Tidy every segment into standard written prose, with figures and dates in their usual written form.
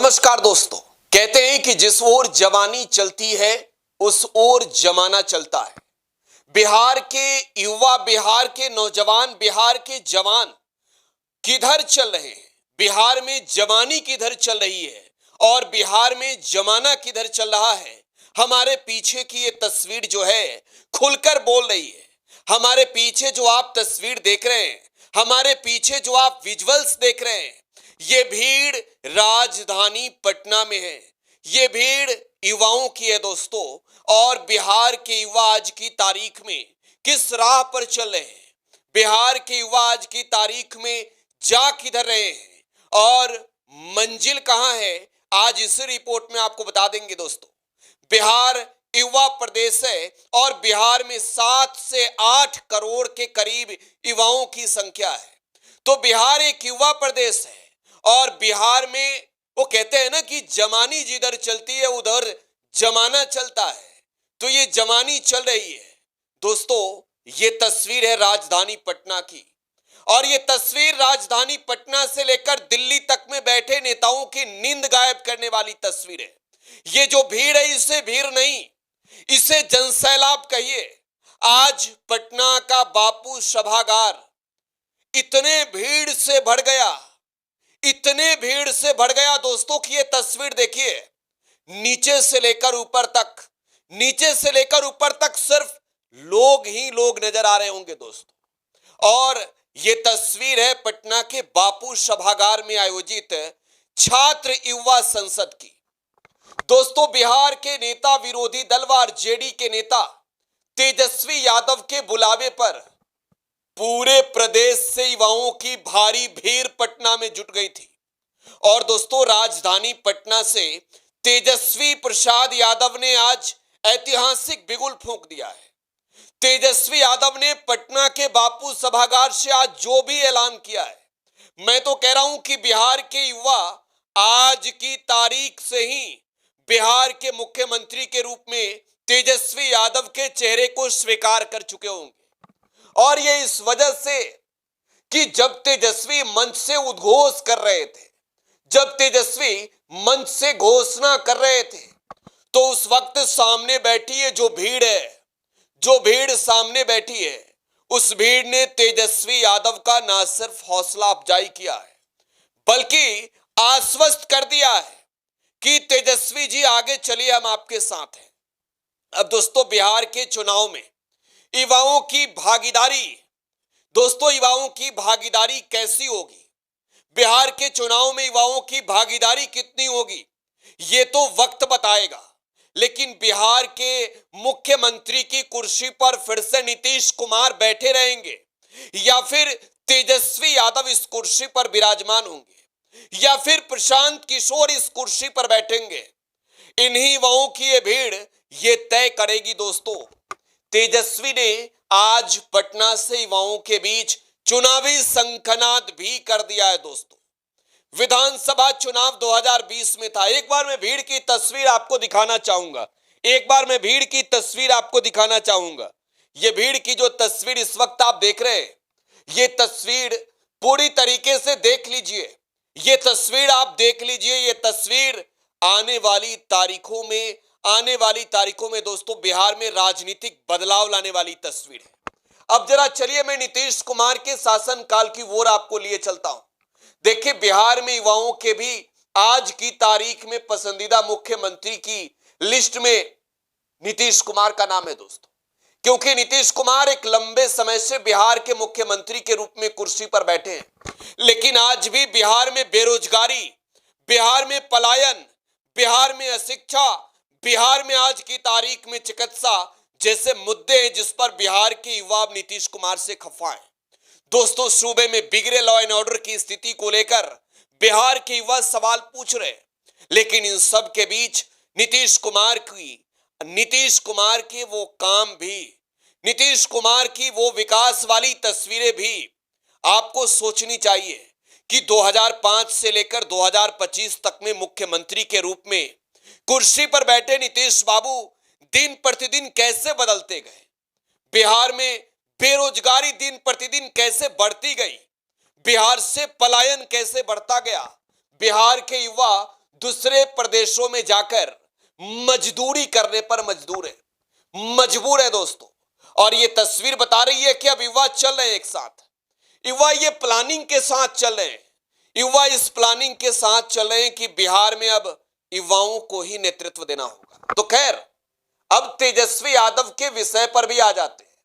नमस्कार दोस्तों। कहते हैं कि जिस ओर जवानी चलती है उस ओर जमाना चलता है। बिहार के युवा, बिहार के नौजवान, बिहार के जवान किधर चल रहे हैं, बिहार में जवानी किधर चल रही है और बिहार में जमाना किधर चल रहा है, हमारे पीछे की ये तस्वीर जो है खुलकर बोल रही है। हमारे पीछे जो आप तस्वीर देख रहे हैं, हमारे पीछे जो आप विजुअल्स देख रहे हैं, ये भीड़ राजधानी पटना में है। ये भीड़ युवाओं की है दोस्तों। और बिहार के युवा आज की तारीख में किस राह पर चल रहे हैं, बिहार के युवा आज की तारीख में जा किधर रहे हैं और मंजिल कहां है, आज इस रिपोर्ट में आपको बता देंगे दोस्तों। बिहार युवा प्रदेश है और बिहार में 7 से 8 करोड़ के करीब युवाओं की संख्या है। तो बिहार एक युवा प्रदेश है और बिहार में वो कहते हैं ना कि जमानी जिधर चलती है उधर जमाना चलता है। तो ये जमानी चल रही है दोस्तों। ये तस्वीर है राजधानी पटना की और ये तस्वीर राजधानी पटना से लेकर दिल्ली तक में बैठे नेताओं की नींद गायब करने वाली तस्वीर है। ये जो भीड़ है इसे भीड़ नहीं, इसे जनसैलाब कहिए। आज पटना का बापू सभागार इतने भीड़ से भर गया, इतने भीड़ से भर गया दोस्तों कि ये तस्वीर देखिए। नीचे से लेकर ऊपर तक, नीचे से लेकर ऊपर तक सिर्फ लोग ही लोग नजर आ रहे होंगे दोस्तों। और ये तस्वीर है पटना के बापू सभागार में आयोजित छात्र युवा संसद की। दोस्तों, बिहार के नेता, विरोधी दल व आरजेडी के नेता तेजस्वी यादव के बुलावे पर पूरे प्रदेश से युवाओं की भारी भीड़ पटना में जुट गई थी। और दोस्तों, राजधानी पटना से तेजस्वी प्रसाद यादव ने आज ऐतिहासिक बिगुल फूंक दिया है। तेजस्वी यादव ने पटना के बापू सभागार से आज जो भी ऐलान किया है, मैं तो कह रहा हूं कि बिहार के युवा आज की तारीख से ही बिहार के मुख्यमंत्री के रूप में तेजस्वी यादव के चेहरे को स्वीकार कर चुके होंगे। और ये इस वजह से कि जब तेजस्वी मंच से उद्घोष कर रहे थे, जब तेजस्वी मंच से घोषणा कर रहे थे, तो उस वक्त सामने बैठी है जो भीड़ है, जो भीड़ सामने बैठी है, उस भीड़ ने तेजस्वी यादव का ना सिर्फ हौसला अफजाई किया है बल्कि आश्वस्त कर दिया है कि तेजस्वी जी आगे चलिए, हम आपके साथ हैं। अब दोस्तों, बिहार के चुनाव में युवाओं की भागीदारी, दोस्तों युवाओं की भागीदारी कैसी होगी, बिहार के चुनाव में युवाओं की भागीदारी कितनी होगी, ये तो वक्त बताएगा। लेकिन बिहार के मुख्यमंत्री की कुर्सी पर फिर से नीतीश कुमार बैठे रहेंगे या फिर तेजस्वी यादव इस कुर्सी पर विराजमान होंगे या फिर प्रशांत किशोर इस कुर्सी पर बैठेंगे, इन्हीं युवाओं की ये भीड़ ये तय करेगी दोस्तों। तेजस्वी ने आज पटना से युवाओं के बीच चुनावी शंखनाद भी कर दिया है दोस्तों। विधानसभा चुनाव 2020 में था। एक बार मैं भीड़ की तस्वीर आपको दिखाना चाहूंगा, एक बार मैं भीड़ की तस्वीर आपको दिखाना चाहूंगा। ये भीड़ की जो तस्वीर इस वक्त आप देख रहे हैं, ये तस्वीर पूरी तरीके से देख लीजिए, ये तस्वीर आप देख लीजिए। ये तस्वीर आने वाली तारीखों में दोस्तों बिहार में राजनीतिक बदलाव लाने वाली तस्वीर है। अब जरा चलिए मैं नीतीश कुमार के शासनकाल की ओर आपको लिए चलता हूं। देखिए, बिहार में युवाओं के भी आज की तारीख में पसंदीदा मुख्यमंत्री की लिस्ट में नीतीश कुमार का नाम है दोस्तों, क्योंकि नीतीश कुमार एक लंबे समय से बिहार के मुख्यमंत्री के रूप में कुर्सी पर बैठे हैं। लेकिन आज भी बिहार में बेरोजगारी, बिहार में पलायन, बिहार में अशिक्षा, बिहार में आज की तारीख में चिकित्सा जैसे मुद्दे हैं जिस पर बिहार के युवा नीतीश कुमार से खफा हैं। दोस्तों, सूबे में बिगड़े लॉ एंड ऑर्डर की स्थिति को लेकर बिहार के युवा सवाल पूछ रहे हैं। लेकिन इन सब के बीच नीतीश कुमार के वो काम भी, नीतीश कुमार की वो विकास वाली तस्वीरें भी आपको सोचनी चाहिए कि 2005 से लेकर 2025 तक में मुख्यमंत्री के रूप में कुर्सी पर बैठे नीतीश बाबू दिन प्रतिदिन कैसे बदलते गए, बिहार में बेरोजगारी दिन प्रतिदिन कैसे बढ़ती गई, बिहार से पलायन कैसे बढ़ता गया, बिहार के युवा दूसरे प्रदेशों में जाकर मजदूरी करने पर मजबूर है दोस्तों। और ये तस्वीर बता रही है कि अब युवा चल रहे हैं एक साथ, युवा ये प्लानिंग के साथ चल रहे हैं, युवा इस प्लानिंग के साथ चल रहे हैं कि बिहार में अब युवाओं को ही नेतृत्व देना होगा। तो खैर, अब तेजस्वी यादव के विषय पर भी आ जाते हैं।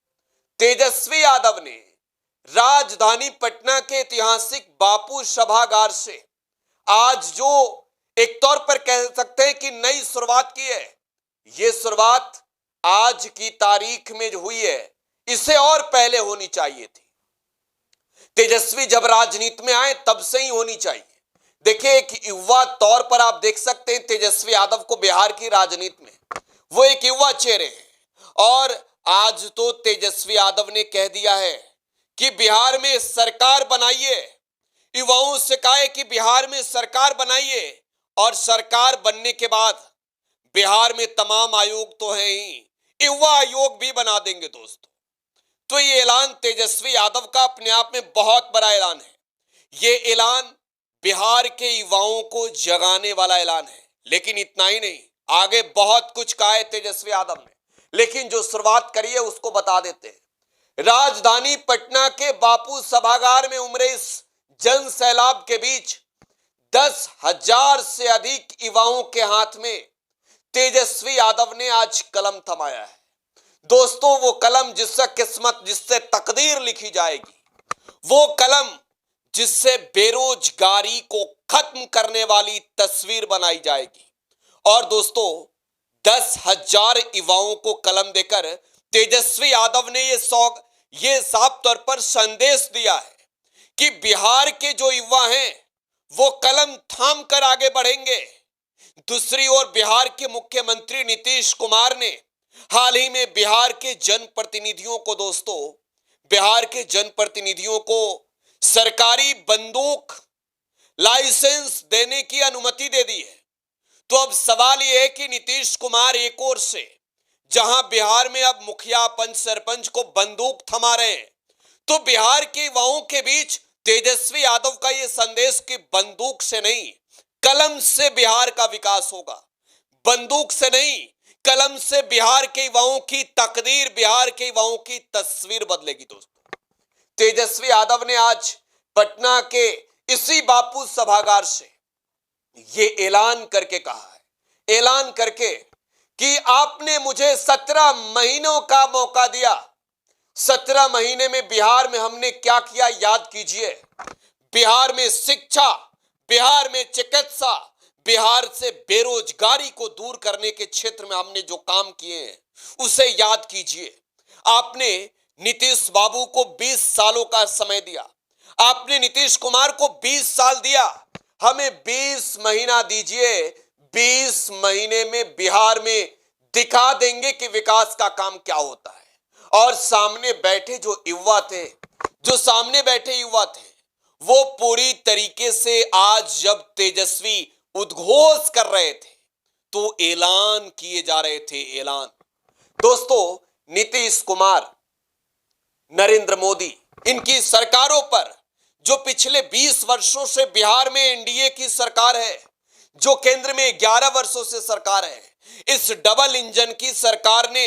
तेजस्वी यादव ने राजधानी पटना के ऐतिहासिक बापू सभागार से आज जो एक तौर पर कह सकते हैं कि नई शुरुआत की है, यह शुरुआत आज की तारीख में जो हुई है, इसे और पहले होनी चाहिए थी। तेजस्वी जब राजनीति में आए तब से ही होनी चाहिए। देखिए, एक युवा तौर पर आप देख सकते हैं तेजस्वी यादव को बिहार की राजनीति में, वो एक युवा चेहरे हैं। और आज तो तेजस्वी यादव ने कह दिया है कि बिहार में सरकार बनाइए, युवाओं से कहा है कि बिहार में सरकार बनाइए, और सरकार बनने के बाद बिहार में तमाम आयोग तो हैं ही, युवा आयोग भी बना देंगे दोस्तों। तो ये ऐलान तेजस्वी यादव का अपने आप में बहुत बड़ा ऐलान है। ये ऐलान बिहार के युवाओं को जगाने वाला ऐलान है। लेकिन इतना ही नहीं, आगे बहुत कुछ कहा है तेजस्वी यादव ने, लेकिन जो शुरुआत करी है उसको बता देते हैं। राजधानी पटना के बापू सभागार में उमड़े इस जन सैलाब के बीच 10,000 से अधिक युवाओं के हाथ में तेजस्वी यादव ने आज कलम थमाया है। दोस्तों, वो कलम जिससे किस्मत, जिससे तकदीर लिखी जाएगी, वो कलम जिससे बेरोजगारी को खत्म करने वाली तस्वीर बनाई जाएगी। और दोस्तों, 10,000 युवाओं को कलम देकर तेजस्वी यादव ने ये साफ तौर पर संदेश दिया है कि बिहार के जो युवा हैं वो कलम थाम कर आगे बढ़ेंगे। दूसरी ओर बिहार के मुख्यमंत्री नीतीश कुमार ने हाल ही में बिहार के जनप्रतिनिधियों को सरकारी बंदूक लाइसेंस देने की अनुमति दे दी है। तो अब सवाल यह है कि नीतीश कुमार एक ओर से जहां बिहार में अब मुखिया, पंच, सरपंच को बंदूक थमा रहे हैं, तो बिहार के युवाओं के बीच तेजस्वी यादव का यह संदेश कि बंदूक से नहीं, कलम से बिहार का विकास होगा, बंदूक से नहीं, कलम से बिहार के युवाओं की तकदीर, बिहार के युवाओं की तस्वीर बदलेगी। दोस्तों, तेजस्वी यादव ने आज पटना के इसी बापू सभागार से ये ऐलान करके कहा है, ऐलान करके कि आपने मुझे 17 महीनों का मौका दिया। 17 महीने में बिहार में हमने क्या किया याद कीजिए। बिहार में शिक्षा, बिहार में चिकित्सा, बिहार से बेरोजगारी को दूर करने के क्षेत्र में हमने जो काम किए हैं उसे याद कीजिए। आपने नीतीश बाबू को 20 सालों का समय दिया, आपने नीतीश कुमार को 20 साल दिया, हमें 20 महीना दीजिए। 20 महीने में बिहार में दिखा देंगे कि विकास का काम क्या होता है। और सामने बैठे युवा थे, वो पूरी तरीके से आज जब तेजस्वी उद्घोष कर रहे थे तो ऐलान किए जा रहे थे, ऐलान। दोस्तों, नीतीश कुमार, नरेंद्र मोदी, इनकी सरकारों पर जो पिछले 20 वर्षों से बिहार में एनडीए की सरकार है, जो केंद्र में 11 वर्षों से सरकार है, इस डबल इंजन की सरकार ने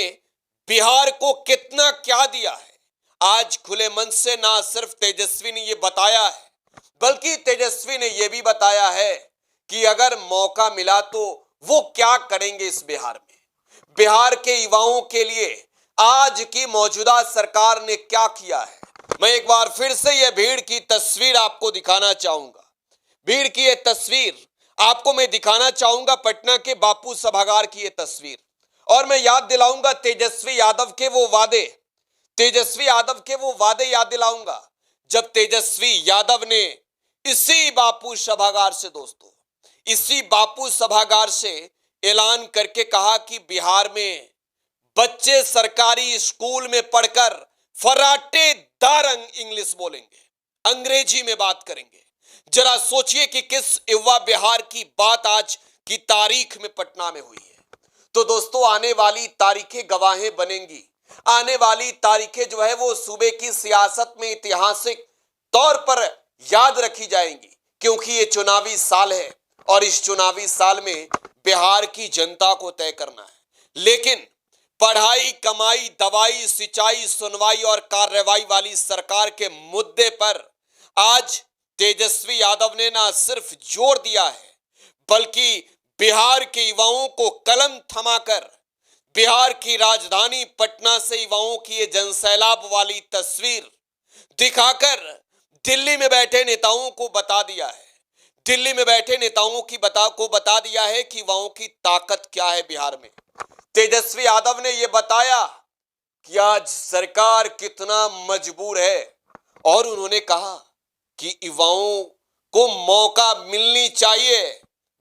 बिहार को कितना क्या दिया है। आज खुले मन से ना सिर्फ तेजस्वी ने यह बताया है, बल्कि तेजस्वी ने यह भी बताया है कि अगर मौका मिला तो वो क्या करेंगे इस बिहार में। बिहार के युवाओं के लिए आज की मौजूदा सरकार ने क्या किया है। मैं एक बार फिर से यह भीड़ की तस्वीर आपको दिखाना चाहूंगा। भीड़ की यह तस्वीर आपको मैं दिखाना चाहूंगा, पटना के बापू सभागार की यह तस्वीर। और मैं याद दिलाऊंगा तेजस्वी यादव के वो वादे याद दिलाऊंगा जब तेजस्वी यादव ने इसी बापू सभागार से, दोस्तों, इसी बापू सभागार से ऐलान करके कहा कि बिहार में बच्चे सरकारी स्कूल में पढ़कर फर्राटेदार इंग्लिश बोलेंगे, अंग्रेजी में बात करेंगे। जरा सोचिए कि किस युवा बिहार की बात आज की तारीख में पटना में हुई है। तो दोस्तों, आने वाली तारीखें गवाहें बनेंगी। आने वाली तारीखें जो है वो सूबे की सियासत में ऐतिहासिक तौर पर याद रखी जाएंगी, क्योंकि ये चुनावी साल है और इस चुनावी साल में बिहार की जनता को तय करना है। लेकिन पढ़ाई, कमाई, दवाई, सिंचाई, सुनवाई और कार्रवाई वाली सरकार के मुद्दे पर आज तेजस्वी यादव ने ना सिर्फ जोर दिया है, बल्कि बिहार के युवाओं को कलम थमाकर बिहार की राजधानी पटना से युवाओं की ये जनसैलाब वाली तस्वीर दिखाकर दिल्ली में बैठे नेताओं को बता दिया है। दिल्ली में बैठे नेताओं को बता दिया है कि युवाओं की ताकत क्या है बिहार में। तेजस्वी यादव ने यह बताया कि आज सरकार कितना मजबूर है और उन्होंने कहा कि युवाओं को मौका मिलनी चाहिए।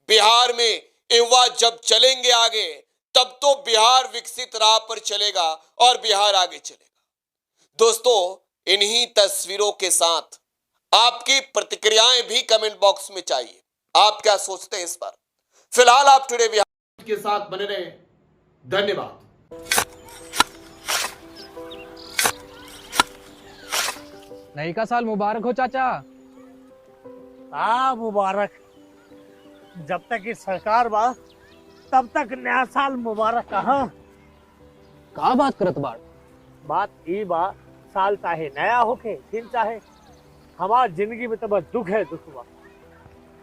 बिहार में युवा जब चलेंगे आगे तब तो बिहार विकसित राह पर चलेगा और बिहार आगे चलेगा। दोस्तों, इन्हीं तस्वीरों के साथ आपकी प्रतिक्रियाएं भी कमेंट बॉक्स में चाहिए। आप क्या सोचते हैं इस पर? फिलहाल आप टुडे बिहार के साथ बने रहें। धन्यवाद। नई का साल मुबारक हो चाचा। मुबारक। जब तक इस सरकार बा तब तक नया साल मुबारक कहाँ। का बात करत बाड़? बात ई बा, साल चाहे नया होके दिन चाहे, हमार जिंदगी में तो बस दुख है, दुख बा।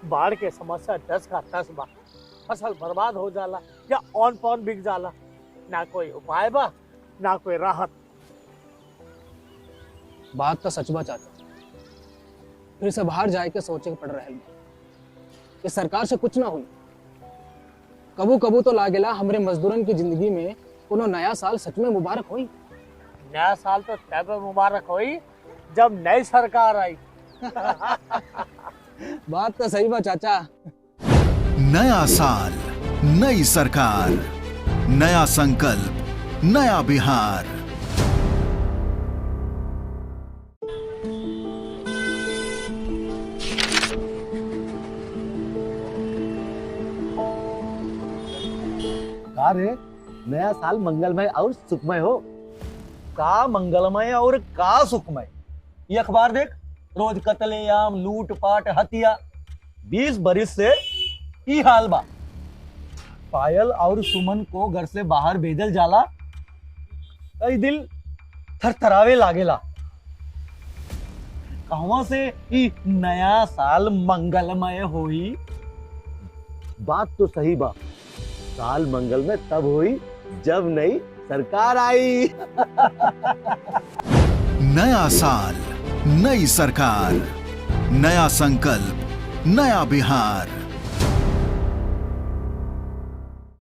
बाढ़ के समस्या 10 का 10 बा। फसल बर्बाद हो जाला या ऑन पॉन बिक जाला, ना कोई उपाय बा ना कोई राहत। बात तो सच बा चाचा। फिर से बाहर जाए के सोचे के पड़ रहे कि सरकार से कुछ ना हुई। कबू कबू तो लागेला हमरे मजदूरन की जिंदगी में कोनो नया साल सच में मुबारक हुई। नया साल तो तब मुबारक हुई जब नई सरकार आई। बात तो सही बा चाचा। नया साल, नई सरकार, नया संकल्प, नया बिहार। रे, नया साल मंगलमय और सुखमय हो। का मंगलमय और का सुखमय? ये अखबार देख, रोज कत्लेआम, लूटपाट, हत्या। 20 बरिस से ई हाल बा। पायल और सुमन को घर से बाहर भेजल जाला, कई दिल थरथरावे लागेला। कहवा से ई नया साल मंगलमय होई? बात तो सही बा, साल मंगलमय तब हुई जब नई सरकार आई। नया साल, नई सरकार, नया संकल्प, नया बिहार।